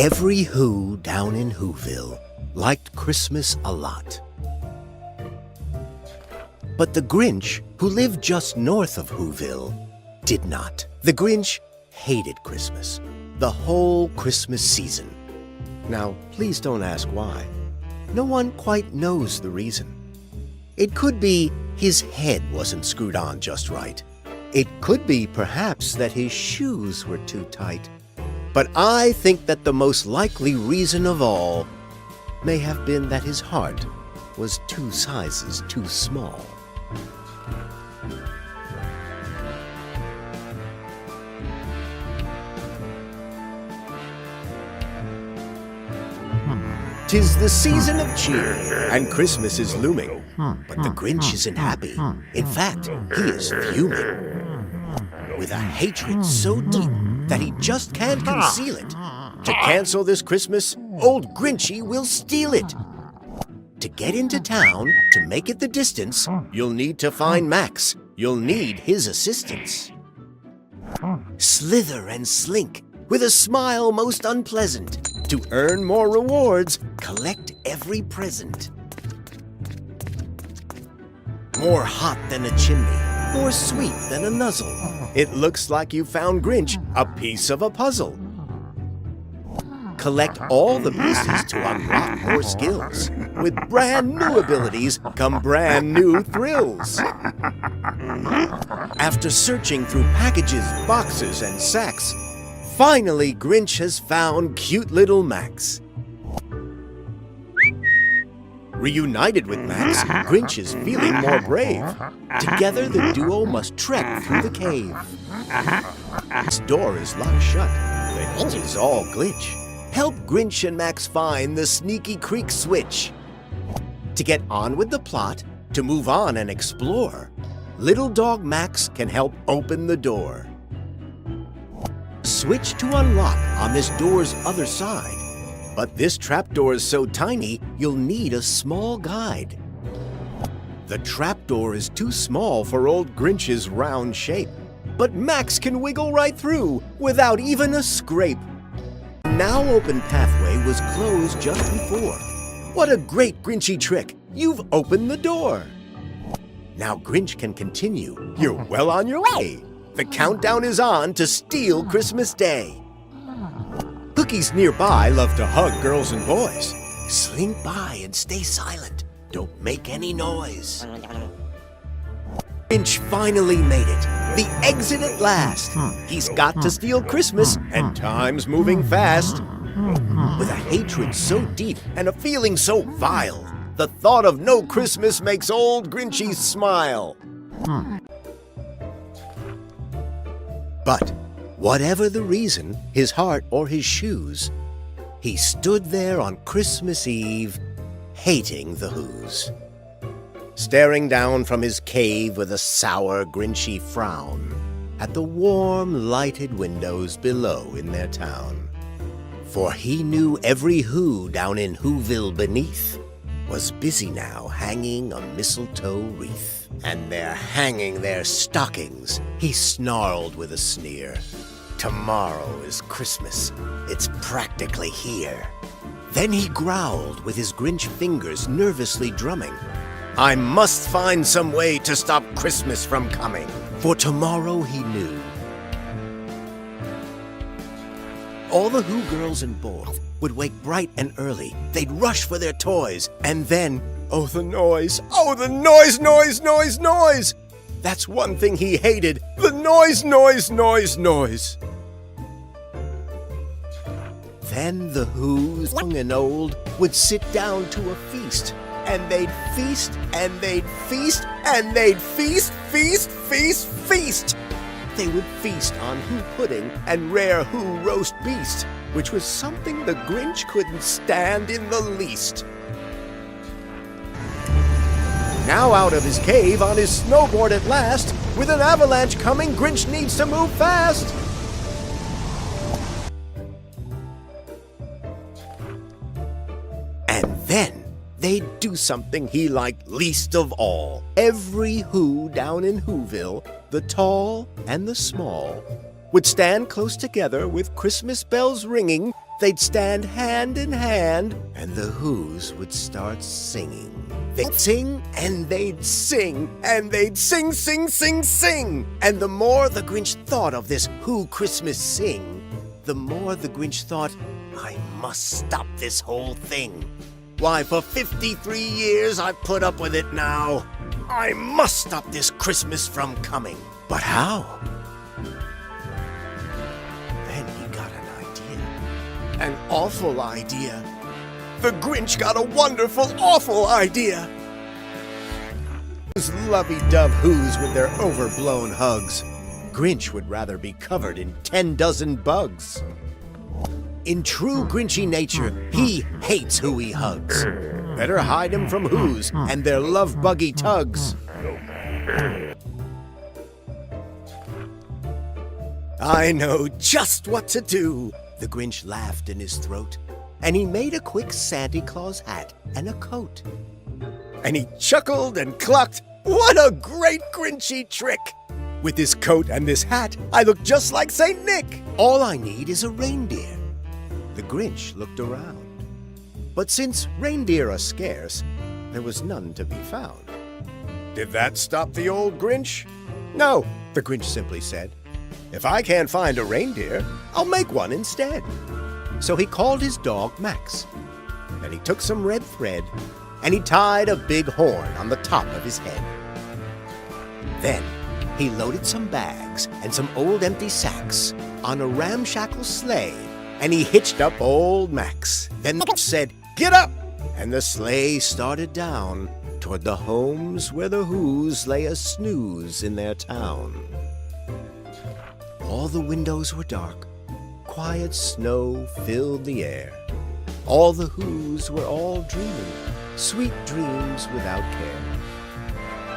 Every Who down in Whoville liked Christmas a lot. But the Grinch, who lived just north of Whoville, did not. The Grinch hated Christmas, the whole Christmas season. Now, please don't ask why. No one quite knows the reason. It could be his head wasn't screwed on just right. It could be, perhaps, that his shoes were too tight. But I think that the most likely reason of all may have been that his heart was 2 sizes too small. "'Tis the season of cheer, and Christmas is looming. But the Grinch isn't happy. In fact, he is fuming. With a hatred so deep that he just can't conceal it. To cancel this Christmas, old Grinchy will steal it. To get into town, to make it the distance, you'll need to find Max. You'll need his assistance. Slither and slink, with a smile most unpleasant. To earn more rewards, collect every present. More hot than a chimney, more sweet than a nuzzle. It looks like you found Grinch a piece of a puzzle. Collect all the pieces to unlock more skills. With brand new abilities come brand new thrills. After searching through packages, boxes, and sacks, finally Grinch has found cute little Max. Reunited with Max, Grinch is feeling more brave. Together the duo must trek through the cave. This door is locked shut, the hinges all glitch. Help Grinch and Max find the sneaky creek switch. To get on with the plot, to move on and explore, little dog Max can help open the door. Switch to unlock on this door's other side. But this trapdoor is so tiny, you'll need a small guide. The trapdoor is too small for old Grinch's round shape, but Max can wiggle right through without even a scrape. Now open pathway was closed just before. What a great Grinchy trick! You've opened the door. Now Grinch can continue. You're well on your way. The countdown is on to steal Christmas Day. Cookies nearby love to hug girls and boys. Slink by and stay silent. Don't make any noise. Grinch finally made it. The exit at last. He's got to steal Christmas, and time's moving fast. With a hatred so deep and a feeling so vile, the thought of no Christmas makes old Grinchy smile. But whatever the reason, his heart or his shoes, he stood there on Christmas Eve, hating the Whos. Staring down from his cave with a sour, Grinchy frown at the warm, lighted windows below in their town. For he knew every Who down in Whoville beneath was busy now hanging a mistletoe wreath. And they're hanging their stockings, he snarled with a sneer. Tomorrow is Christmas, it's practically here. Then he growled with his Grinch fingers nervously drumming. I must find some way to stop Christmas from coming, for tomorrow he knew. All the Who girls and boys would wake bright and early. They'd rush for their toys, and then, oh the noise, noise, noise, noise! That's one thing he hated, the noise, noise, noise, noise. Then the Who's young and old would sit down to a feast, and they'd feast, and they'd feast, and they'd feast, feast, feast, feast. They would feast on Who pudding and rare Who roast beast, which was something the Grinch couldn't stand in the least. Now out of his cave on his snowboard at last, with an avalanche coming, Grinch needs to move fast. And then they'd do something he liked least of all. Every Who down in Whoville, the tall and the small, would stand close together with Christmas bells ringing, they'd stand hand in hand, and the Who's would start singing. They'd sing, and they'd sing, and they'd sing, sing, sing, sing. And the more the Grinch thought of this Who Christmas sing, the more the Grinch thought, I must stop this whole thing. Why, for 53 years I've put up with it now. I must stop this Christmas from coming. But how? Then he got an idea. An awful idea. The Grinch got a wonderful, awful idea. Those lovey-dove Who's with their overblown hugs. Grinch would rather be covered in 10 dozen bugs. In true Grinchy nature, he hates who he hugs. Better hide him from Who's and their love-buggy tugs. I know just what to do, the Grinch laughed in his throat, and he made a quick Santa Claus hat and a coat. And he chuckled and clucked, what a great Grinchy trick! With this coat and this hat, I look just like St. Nick. All I need is a reindeer. The Grinch looked around. But since reindeer are scarce, there was none to be found. Did that stop the old Grinch? No, the Grinch simply said. If I can't find a reindeer, I'll make one instead. So he called his dog Max. Then he took some red thread, and he tied a big horn on the top of his head. Then he loaded some bags and some old empty sacks on a ramshackle sleigh, and he hitched up old Max. Then the Grinch said, get up! And the sleigh started down toward the homes where the Who's lay a snooze in their town. All the windows were dark. Quiet snow filled the air. All the Who's were all dreaming, sweet dreams without care.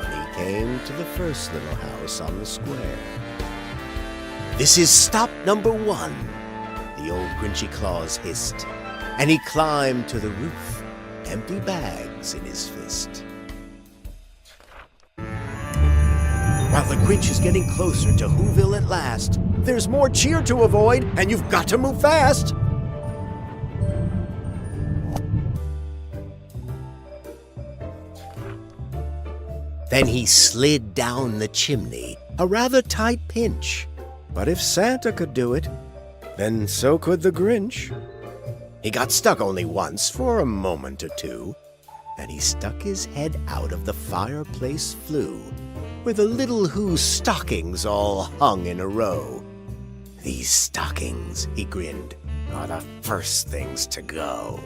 When he came to the first little house on the square. This is stop number 1, the old Grinchy Claus hissed, and he climbed to the roof, empty bags in his fist. While the Grinch is getting closer to Who-ville at last, there's more cheer to avoid, and you've got to move fast. Then he slid down the chimney, a rather tight pinch. But if Santa could do it, then so could the Grinch. He got stuck only once for a moment or two, and he stuck his head out of the fireplace flue, where the little Who's stockings all hung in a row. These stockings, he grinned, are the first things to go.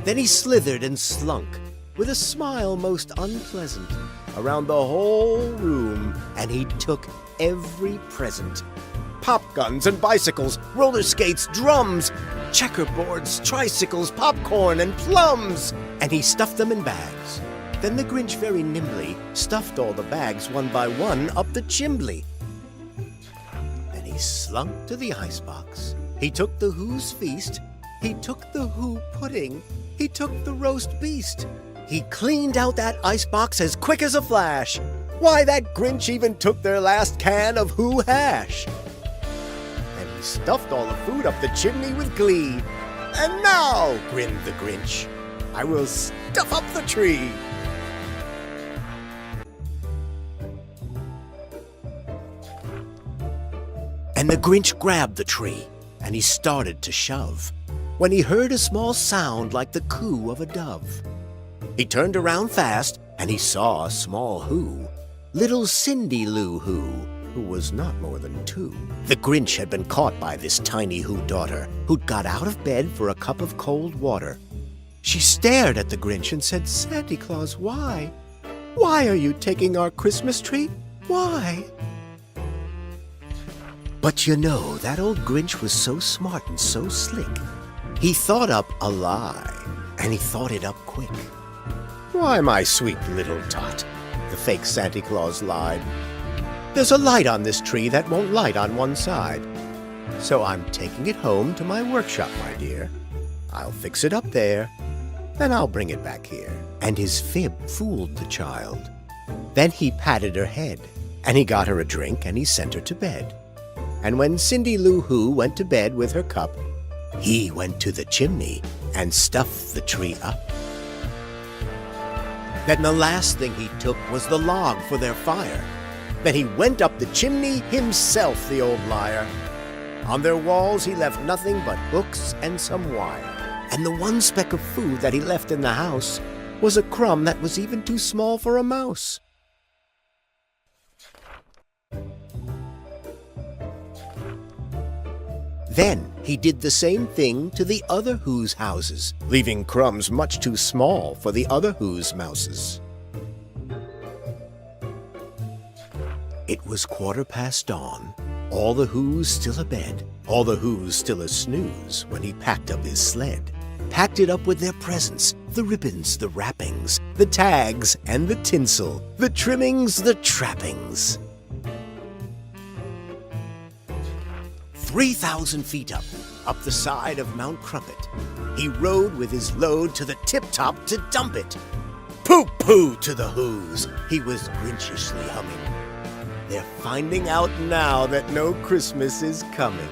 Then he slithered and slunk, with a smile most unpleasant, around the whole room, and he took every present. Pop guns and bicycles, roller skates, drums, checkerboards, tricycles, popcorn, and plums, and he stuffed them in bags. Then the Grinch very nimbly stuffed all the bags one by one up the chimbley. Then he slunk to the icebox. He took the Who's feast. He took the Who pudding. He took the roast beast. He cleaned out that icebox as quick as a flash. Why, that Grinch even took their last can of Who hash. And he stuffed all the food up the chimney with glee. And now, grinned the Grinch, I will stuff up the tree. And the Grinch grabbed the tree, and he started to shove, when he heard a small sound like the coo of a dove. He turned around fast, and he saw a small Who, little Cindy Lou who was not more than 2. The Grinch had been caught by this tiny Who daughter, who'd got out of bed for a cup of cold water. She stared at the Grinch and said, Santa Claus, why? Why are you taking our Christmas tree? Why? But you know, that old Grinch was so smart and so slick. He thought up a lie, and he thought it up quick. Why, my sweet little tot, the fake Santa Claus lied. There's a light on this tree that won't light on one side. So I'm taking it home to my workshop, my dear. I'll fix it up there, then I'll bring it back here. And his fib fooled the child. Then he patted her head, and he got her a drink, and he sent her to bed. And when Cindy Lou Who went to bed with her cup, he went to the chimney and stuffed the tree up. Then the last thing he took was the log for their fire. Then he went up the chimney himself, the old liar. On their walls he left nothing but hooks and some wire. And the one speck of food that he left in the house was a crumb that was even too small for a mouse. Then he did the same thing to the other Who's houses, leaving crumbs much too small for the other Who's mouses. It was 1/4 dawn, all the Who's still abed, all the Who's still a snooze when he packed up his sled. Packed it up with their presents, the ribbons, the wrappings, the tags and the tinsel, the trimmings, the trappings. 3,000 feet up the side of Mount Crumpet, he rode with his load to the tip-top to dump it. Pooh-pooh to the Who's, he was grinchishly humming. They're finding out now that no Christmas is coming.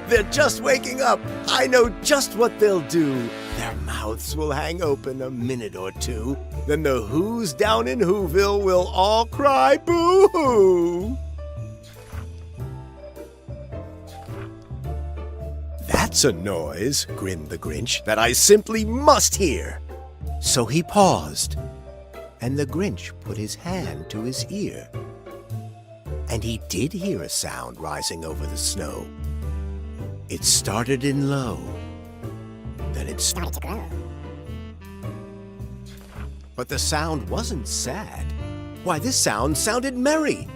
They're just waking up, I know just what they'll do. Their mouths will hang open a minute or two. Then the Who's down in Who-ville will all cry boo-hoo. That's a noise, grinned the Grinch, that I simply must hear. So he paused, and the Grinch put his hand to his ear. And he did hear a sound rising over the snow. It started in low, then it started to grow. But the sound wasn't sad. Why, this sound sounded merry.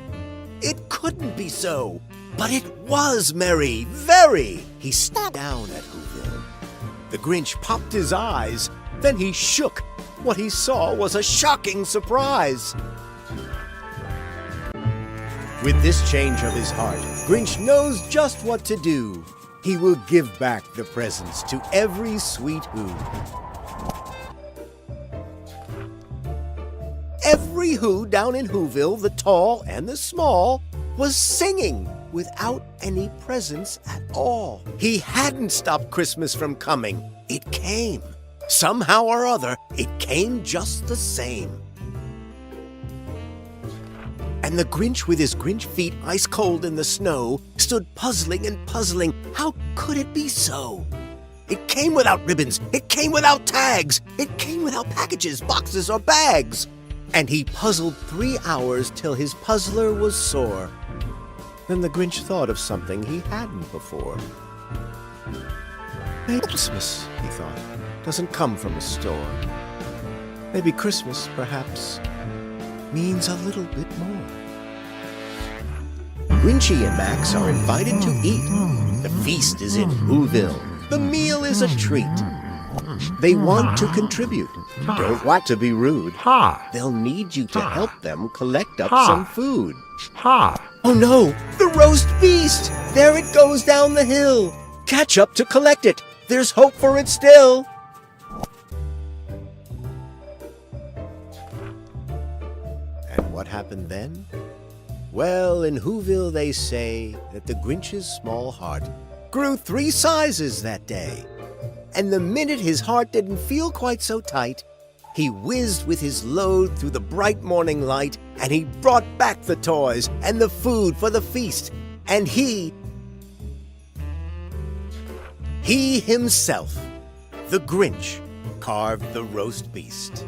It couldn't be so, but it was merry, very. He stopped down at Who-ville. The Grinch popped his eyes, then he shook. What he saw was a shocking surprise. With this change of his heart, Grinch knows just what to do. He will give back the presents to every sweet Who. Every Who down in Who-ville, the tall and the small, was singing without any presents at all. He hadn't stopped Christmas from coming. It came. Somehow or other, it came just the same. And the Grinch, with his Grinch feet ice cold in the snow, stood puzzling and puzzling. How could it be so? It came without ribbons. It came without tags. It came without packages, boxes, or bags. And he puzzled 3 hours till his puzzler was sore. Then the Grinch thought of something he hadn't before. Maybe Christmas, he thought, doesn't come from a store. Maybe Christmas, perhaps, means a little bit more. Grinchy and Max are invited to eat. The feast is in Who-ville. The meal is a treat. They want to contribute, don't want to be rude. They'll need you to help them collect up some food. Oh no, the roast beast! There it goes down the hill. Catch up to collect it. There's hope for it still. And what happened then? Well, in Who-ville they say that the Grinch's small heart grew 3 sizes that day. And the minute his heart didn't feel quite so tight, he whizzed with his load through the bright morning light, and he brought back the toys and the food for the feast. And he himself, the Grinch, carved the roast beast.